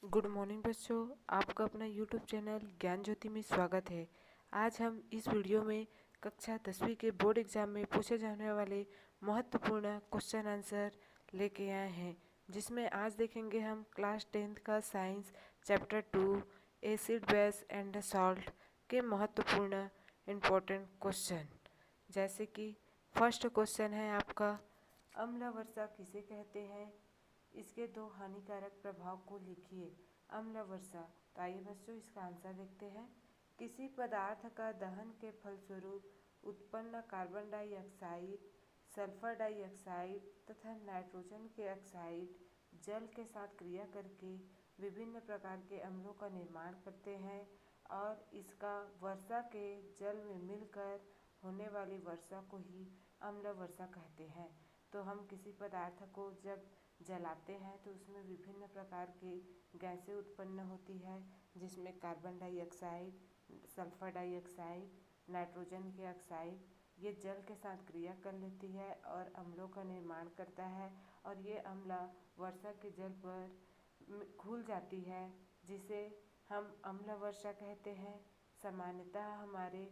Good morning बच्चों, आपका अपना यूट्यूब चैनल ज्ञान ज्योति में स्वागत है। आज हम इस वीडियो में कक्षा 10वीं के बोर्ड एग्जाम में पूछे जाने वाले महत्वपूर्ण क्वेश्चन आंसर लेके आए हैं, जिसमें आज देखेंगे हम क्लास 10th का science chapter 2 acid base and salt के महत्वपूर्ण इम्पोर्टेंट क्वेश्चन। जैसे कि फर्स्ट क्वेश्चन है आपका, अम्ल वर्षा किसे कहते हैं? इसके दो हानिकारक प्रभाव को लिखिए। अम्ल वर्षा। तो आइए बच्चों इसका आंसर देखते हैं। किसी पदार्थ का दहन के फलस्वरूप उत्पन्न कार्बन डाइऑक्साइड, सल्फर डाइऑक्साइड तथा नाइट्रोजन के ऑक्साइड जल के साथ क्रिया करके विभिन्न प्रकार के अम्लों का निर्माण करते हैं और इसका वर्षा के जल में मिलकर होने वाली वर्षा को ही अम्ल वर्षा कहते हैं। तो हम किसी पदार्थ को जब जलाते हैं तो उसमें विभिन्न प्रकार की गैसें उत्पन्न होती है, जिसमें carbon dioxide, sulphur dioxide, nitrogen के ऑक्साइड ये जल के साथ क्रिया कर लेती है और अम्लों का निर्माण करता है और ये अम्ल वर्षा के जल पर घुल जाती है, जिसे हम अम्ल वर्षा कहते हैं। सामान्यतः हमारे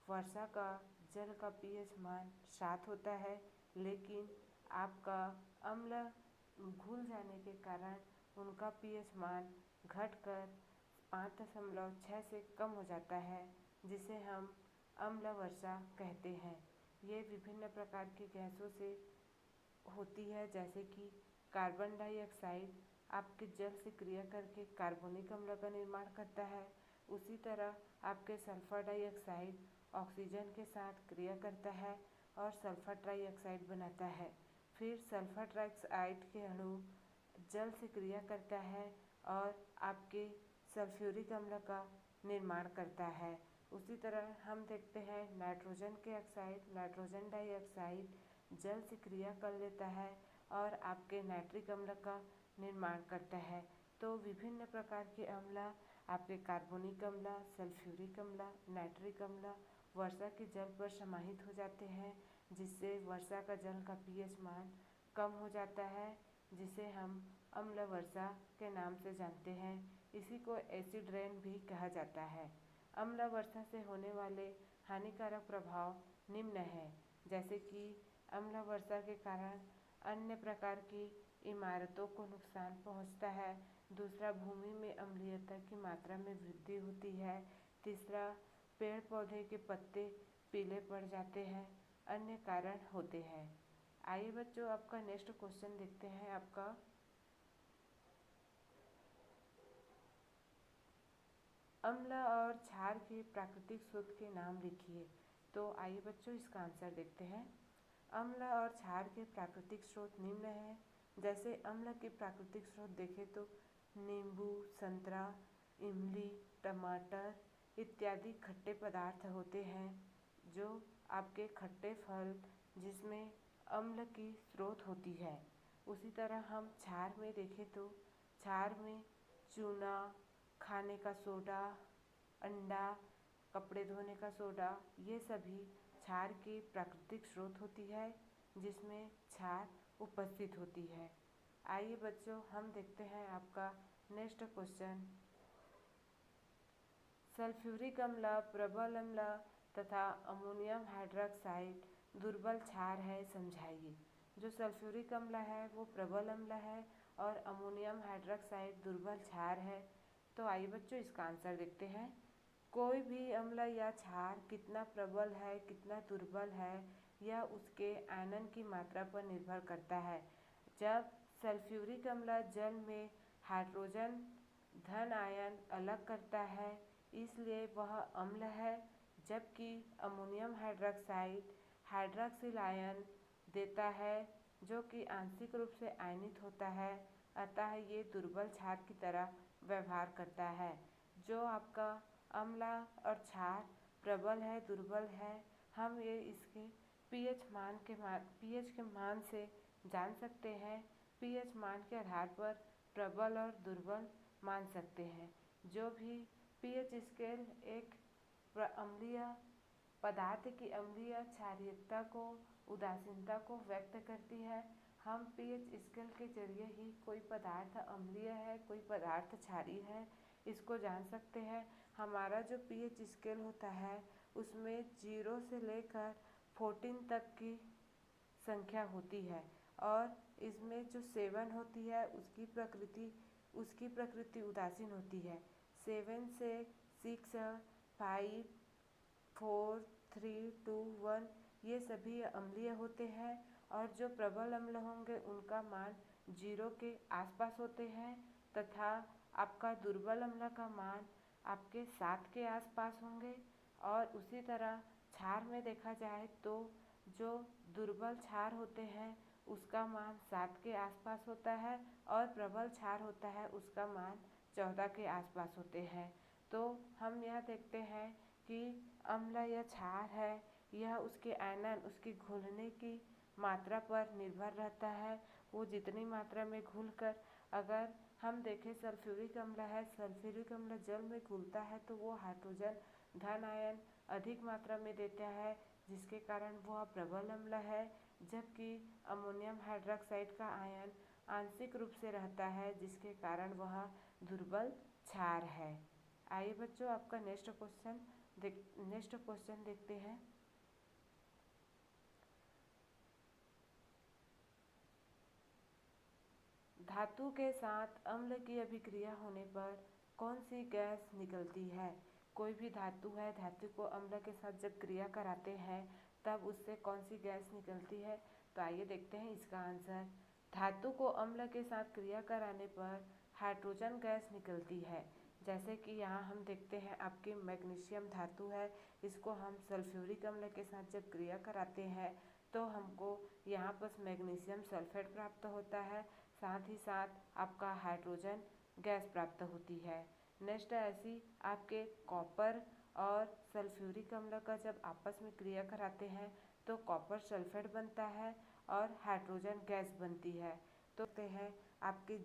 वर्षा का जल का पीएच मान 7 होता है, लेकिन आपका अम्ल घुल जाने के कारण उनका पीएच मान घटकर 5.6 से कम हो जाता है, जिसे हम अम्ल वर्षा कहते हैं। ये विभिन्न प्रकार की गैसों से होती है, जैसे कि कार्बन डाइऑक्साइड आपके जल से क्रिया करके कार्बोनिक अम्ल का निर्माण करता है। उसी तरह आपके सल्फर डाइऑक्साइड ऑक्सीजन के साथ क्रिया करता है और सल्फर ट्राइऑक्साइड बनाता है। फिर सल्फर ट्राइऑक्साइड के अणु जल से क्रिया करता है और आपके सल्फ्यूरिक अम्ल का निर्माण करता है। उसी तरह हम देखते हैं नाइट्रोजन के ऑक्साइड, नाइट्रोजन डाइऑक्साइड जल से क्रिया कर लेता है और आपके नाइट्रिक अम्ल का निर्माण करता है। तो विभिन्न प्रकार के अम्ल आपके कार्बोनिक अम्ल, सल्फ्यूरिक अम्ल, नाइट्रिक अम्ल वर्षा के जल पर समाहित हो जाते हैं, जिससे वर्षा का जल का पीएच मान कम हो जाता है, जिसे हम अम्ल वर्षा के नाम से जानते हैं। इसी को एसिड रेन भी कहा जाता है। अम्ल वर्षा से होने वाले हानिकारक प्रभाव निम्न हैं, जैसे कि अम्ल वर्षा के कारण अन्य प्रकार की इमारतों को नुकसान पहुंचता है। दूसरा, भूमि में अम्लीयता की मात्रा में वृद्धि होती है। तीसरा, पेड़ पौधे के पत्ते पीले पड़ जाते हैं। अन्य कारण होते हैं। आइए बच्चों आपका नेक्स्ट क्वेश्चन देखते हैं। आपका अम्ल और क्षार के प्राकृतिक स्रोत के नाम लिखिए। तो आइए बच्चों इसका आंसर देखते हैं। अम्ल और क्षार के प्राकृतिक स्रोत निम्न हैं। जैसे अम्ल के प्राकृतिक स्रोत देखें तो नींबू, संतरा, इमली, टमाटर इत्यादि खट्टे पदार्थ होते हैं, जो आपके खट्टे फल जिसमें अम्ल की स्रोत होती है। उसी तरह हम क्षार में देखें तो क्षार में चूना, खाने का सोडा, अंडा, कपड़े धोने का सोडा ये सभी क्षार की प्राकृतिक स्रोत होती है, जिसमें क्षार उपस्थित होती है। आइए बच्चों हम देखते हैं आपका नेक्स्ट क्वेश्चन। सल्फ्यूरिक अम्ल प्रबल अम्ल तथा अमोनियम हाइड्रॉक्साइड दुर्बल क्षार है, समझाइए। जो सल्फ्यूरिक अम्ल है वो प्रबल अम्ल है और अमोनियम हाइड्रॉक्साइड दुर्बल क्षार है। तो आइए बच्चों इसका आंसर देखते हैं। कोई भी अम्ल या क्षार कितना प्रबल है, कितना दुर्बल है, यह उसके आयनन की मात्रा पर निर्भर करता है। जब सल्फ्यूरिक अम्ल जल में हाइड्रोजन धन आयन अलग करता है, इसलिए वह अम्ल है, जबकि अमोनियम हाइड्रॉक्साइड हाइड्रॉक्सिल आयन देता है, जो कि आंशिक रूप से आयनित होता है। अतः ये दुर्बल क्षार की तरह व्यवहार करता है। जो आपका अम्ल और क्षार प्रबल है, दुर्बल है, हम ये इसके पीएच के मान से जान सकते हैं। पीएच मान के आधार पर प्रबल और दुर्बल मान सकते हैं। जो भी पीएच स्केल एक अम्लीय पदार्थ की अम्लीय क्षारीयता को, उदासीनता को व्यक्त करती है। हम पीएच स्केल के जरिए ही कोई पदार्थ अम्लीय है, कोई पदार्थ क्षारीय है, इसको जान सकते हैं। हमारा जो पीएच स्केल होता है उसमें 0 से लेकर 14 तक की संख्या होती है और इसमें जो 7 होती है उसकी प्रकृति उदासीन होती है। 7 से 6, 5, 4, 3, 2, 1 ये सभी अम्लीय होते हैं और जो प्रबल अम्ल होंगे उनका मान 0 के आसपास होते हैं तथा आपका दुर्बल अम्ल का मान आपके 7 के आसपास होंगे। और उसी तरह क्षार में देखा जाए तो जो दुर्बल क्षार होते हैं उसका मान 7 के आसपास होता है और प्रबल क्षार होता है उसका मान 14 के आसपास होते हैं। तो हम यह देखते हैं कि अम्ल या क्षार है यह उसके आयनन, उसकी घुलने की मात्रा पर निर्भर रहता है। वो जितनी मात्रा में घुलकर, अगर हम देखें सल्फ्यूरिक अम्ल है, सल्फ्यूरिक अम्ल जल में घुलता है तो वो हाइड्रोजन धन आयन अधिक मात्रा में देता है जिसके कारण वह प्रबल अम्ल है। जबकि अमोनियम हाइड्रॉक्साइड का आयन आंशिक रूप से रहता है जिसके कारण वह दुर्बल क्षार है। आइए बच्चों, आपका नेक्स्ट क्वेश्चन देखते हैं। धातु के साथ अम्ल की अभिक्रिया होने पर कौन सी गैस निकलती है? कोई भी धातु है, धातु को अम्ल के साथ जब क्रिया कराते हैं तब उससे कौन सी गैस निकलती है? तो आइए देखते हैं इसका आंसर। धातु को अम्ल के साथ क्रिया कराने पर हाइड्रोजन गैस निकलती है। जैसे कि यहाँ हम देखते हैं आपकी मैग्नीशियम धातु है, इसको हम सल्फ्यूरिक अम्ल के साथ जब क्रिया कराते हैं तो हमको यहाँ पर मैग्नीशियम सल्फेट प्राप्त होता है, साथ ही साथ आपका हाइड्रोजन गैस प्राप्त होती है। नेक्स्ट ऐसी आपके कॉपर और सल्फ्यूरिक अम्ल का जब आपस में क्रिया कराते हैं तो कॉपर सल्फेट बनता है और हाइड्रोजन गैस बनती है। तो कहते हैं आपके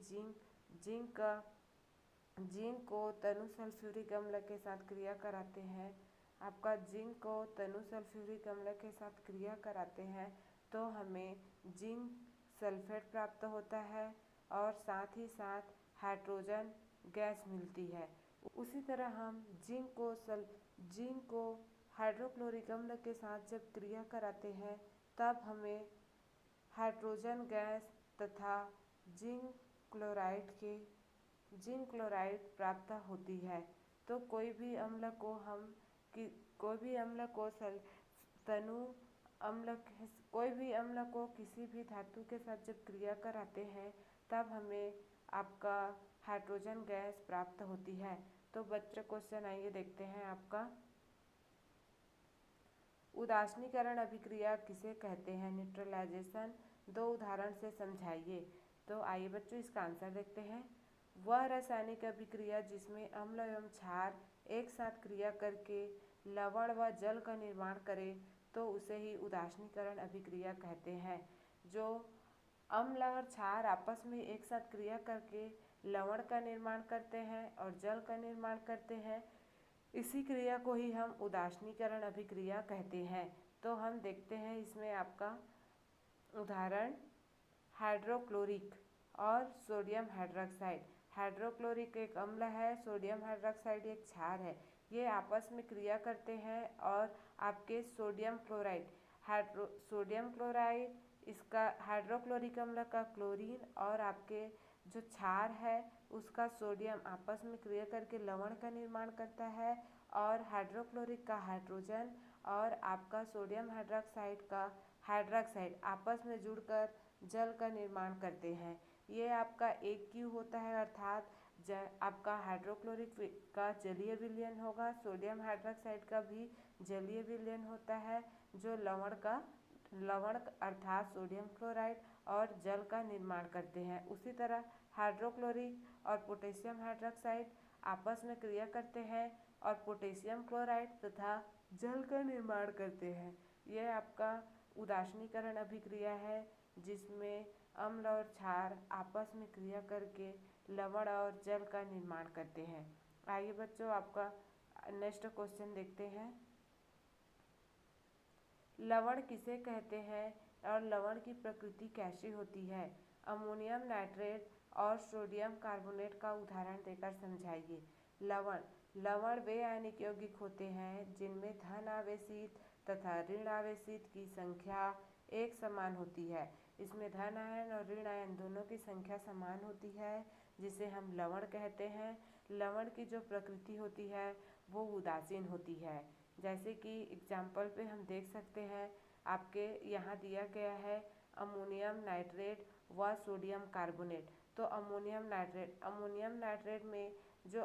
जिंक को तनु सल्फ्यूरिक अम्ल के साथ क्रिया कराते हैं। आपका जिंक को तनु सल्फ्यूरिक अम्ल के साथ क्रिया कराते हैं तो हमें जिंक सल्फेट प्राप्त होता है और साथ ही साथ हाइड्रोजन गैस मिलती है। उसी तरह हम जिंक को हाइड्रोक्लोरिक अम्ल के साथ जब क्रिया कराते हैं तब हमें हाइड्रोजन गैस तथा जिंक क्लोराइड प्राप्त होती है। तो कोई भी अम्ल को किसी भी धातु के साथ जब क्रिया कराते हैं तब हमें आपका हाइड्रोजन गैस प्राप्त होती है। तो बच्चों क्वेश्चन आइए देखते हैं आपका। उदासीनीकरण अभिक्रिया किसे कहते हैं? न्यूट्रलाइजेशन 2 उदाहरण से समझाइए। तो आइए बच्चों इसका आंसर देखते हैं। वह रासायनिक अभिक्रिया जिसमें अम्ल एवं क्षार एक साथ क्रिया करके लवण व जल का निर्माण करे तो उसे ही उदासीनीकरण अभिक्रिया कहते हैं। जो अम्ल और क्षार आपस में एक साथ क्रिया करके लवण का निर्माण करते हैं और जल का निर्माण करते हैं, इसी क्रिया को ही हम उदासीनीकरण अभिक्रिया कहते हैं। तो हम देखते हैं इसमें आपका उदाहरण हाइड्रोक्लोरिक और सोडियम हाइड्रॉक्साइड। हाइड्रोक्लोरिक एक अम्ल है, सोडियम हाइड्रॉक्साइड एक क्षार है। ये आपस में क्रिया करते हैं और आपके सोडियम क्लोराइड इसका हाइड्रोक्लोरिक अम्ल का क्लोरीन और आपके जो क्षार है उसका सोडियम आपस में क्रिया करके लवण का निर्माण करता है और हाइड्रोक्लोरिक का हाइड्रोजन और आपका सोडियम हाइड्रॉक्साइड का हाइड्रॉक्साइड आपस में जुड़कर जल का निर्माण करते हैं। ये आपका एक क्यू होता है, अर्थात आपका हाइड्रोक्लोरिक का जलीय विलयन होगा, सोडियम हाइड्रॉक्साइड का भी जलीय विलयन होता है जो लवण अर्थात सोडियम क्लोराइड और जल का निर्माण करते हैं। उसी तरह हाइड्रोक्लोरिक और पोटेशियम हाइड्रॉक्साइड आपस में क्रिया करते हैं और पोटेशियम क्लोराइड तथा जल का निर्माण करते हैं। यह आपका उदासीनीकरण अभिक्रिया है जिसमें अम्ल और क्षार आपस में क्रिया करके लवण और जल का निर्माण करते हैं। आइए बच्चों आपका नेक्स्ट क्वेश्चन देखते हैं। लवण किसे कहते हैं? और लवण की प्रकृति कैसी होती है। अमोनियम नाइट्रेट और सोडियम कार्बोनेट का उदाहरण देकर समझाइए। लवण लवण वे आयनिक यौगिक होते हैं जिनमें धन आवेशित तथा ऋण आवेशित की संख्या एक समान होती है। इसमें धन आयन और ऋण आयन दोनों की संख्या समान होती है, जिसे हम लवण कहते हैं। लवण की जो प्रकृति होती है वो उदासीन होती है। जैसे कि एग्जाम्पल पे हम देख सकते हैं, आपके यहाँ दिया गया है अमोनियम नाइट्रेट व सोडियम कार्बोनेट। तो अमोनियम नाइट्रेट में जो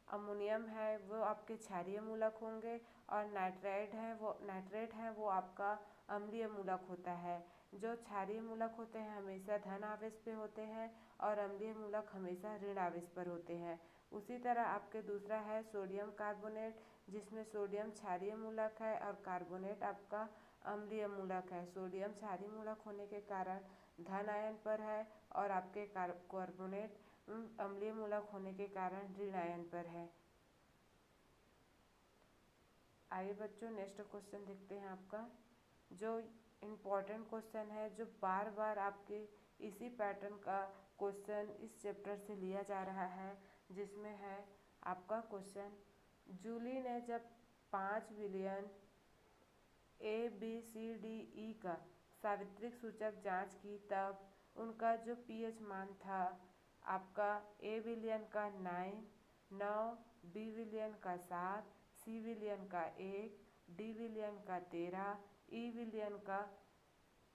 अमोनियम है वो आपके क्षारीय मूलक होंगे और नाइट्रेट है वो आपका अम्लीय मूलक होता है। जो क्षारीय मूलक होते हैं हमेशा धन आवेश पे होते हैं और अम्लीय मूलक हमेशा ऋण आवेश पर होते हैं। उसी तरह आपके दूसरा है सोडियम कार्बोनेट, जिसमें सोडियम क्षारीय मूलक है और कार्बोनेट आपका अम्लीय मूलक है। सोडियम क्षारीय मूलक होने के कारण धन आयन पर है और आपके कार्बोनेट अम्लीय मूलक होने के कारण ऋण आयन पर है। आइए बच्चों नेक्स्ट क्वेश्चन देखते हैं। आपका जो इम्पोर्टेंट क्वेश्चन है, जो बार बार आपके इसी पैटर्न का क्वेश्चन इस चैप्टर से लिया जा रहा है, जिसमें है आपका क्वेश्चन, जूली ने जब 5 विलियन ABCDE का सावित्रिक सूचक जांच की तब उनका जो pH मान था आपका A विलियन का 9, B विलियन का 7, C विलियन का 1, D विलियन का 13, E विलियन का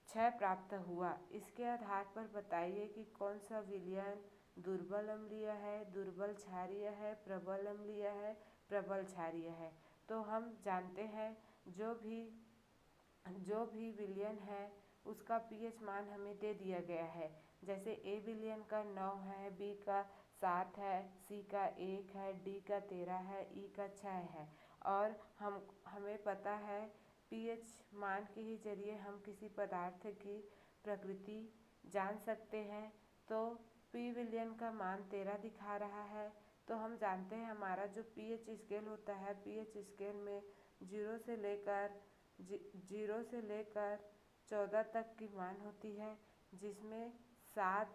6 प्राप्त हुआ। इसके आधार पर बताइए कि कौन सा विलयन दुर्बल अम्लीय है, दुर्बल क्षारीय है, प्रबल अम्लीय है, प्रबल क्षारीय है। तो हम जानते हैं जो भी विलयन है उसका pH मान हमें दे दिया गया है। जैसे A विलयन का 9 है, B का 7 है, C का 1 है, D का 13 है, E का 6 है। और हमें पता है pH मान के ही जरिए हम किसी पदार्थ की प्रकृति जान सकते हैं। तो P विलयन का मान 13 दिखा रहा है। तो हम जानते हैं हमारा जो pH स्केल होता है, pH स्केल में 0 से लेकर 14 तक की मान होती है, जिसमें 7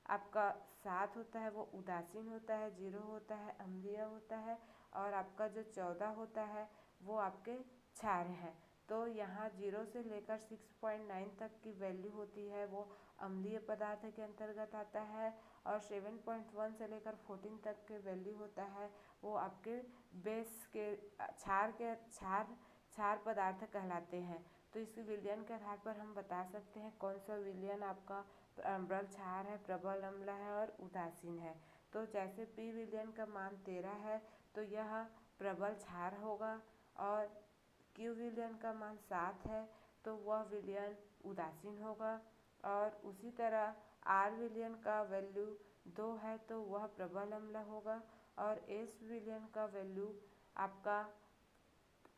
आपका 7 होता है वो उदासीन होता है, 0 होता है अम्लीय होता है और आपका जो 14 होता है वो आपके क्षार हैं। तो यहाँ 0 से लेकर 6.9 तक की वैल्यू होती है वो अम्लीय पदार्थ के अंतर्गत आता है और 7.1 से लेकर 14 तक के वैल्यू होता है वो आपके बेस के क्षार पदार्थ कहलाते हैं। तो इस विलयन के आधार पर हम बता सकते हैं कौन सा विलयन आपका प्रबल क्षार है, प्रबल अम्ल है और उदासीन है। तो जैसे P विलयन का मान 13 है तो यह प्रबल क्षार होगा और Q विलयन का मान 7 है तो वह विलयन उदासीन होगा। और उसी तरह R विलयन का वैल्यू 2 है तो वह प्रबल अम्ल होगा और S विलयन का वैल्यू आपका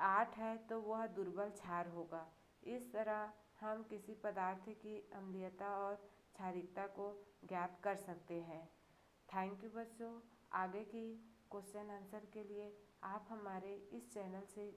8 है तो वह दुर्बल क्षार होगा। इस तरह हम किसी पदार्थ की अम्लीयता और क्षारीयता को ज्ञात कर सकते हैं। थैंक यू बच्चों। आगे की क्वेश्चन आंसर के लिए आप हमारे इस चैनल से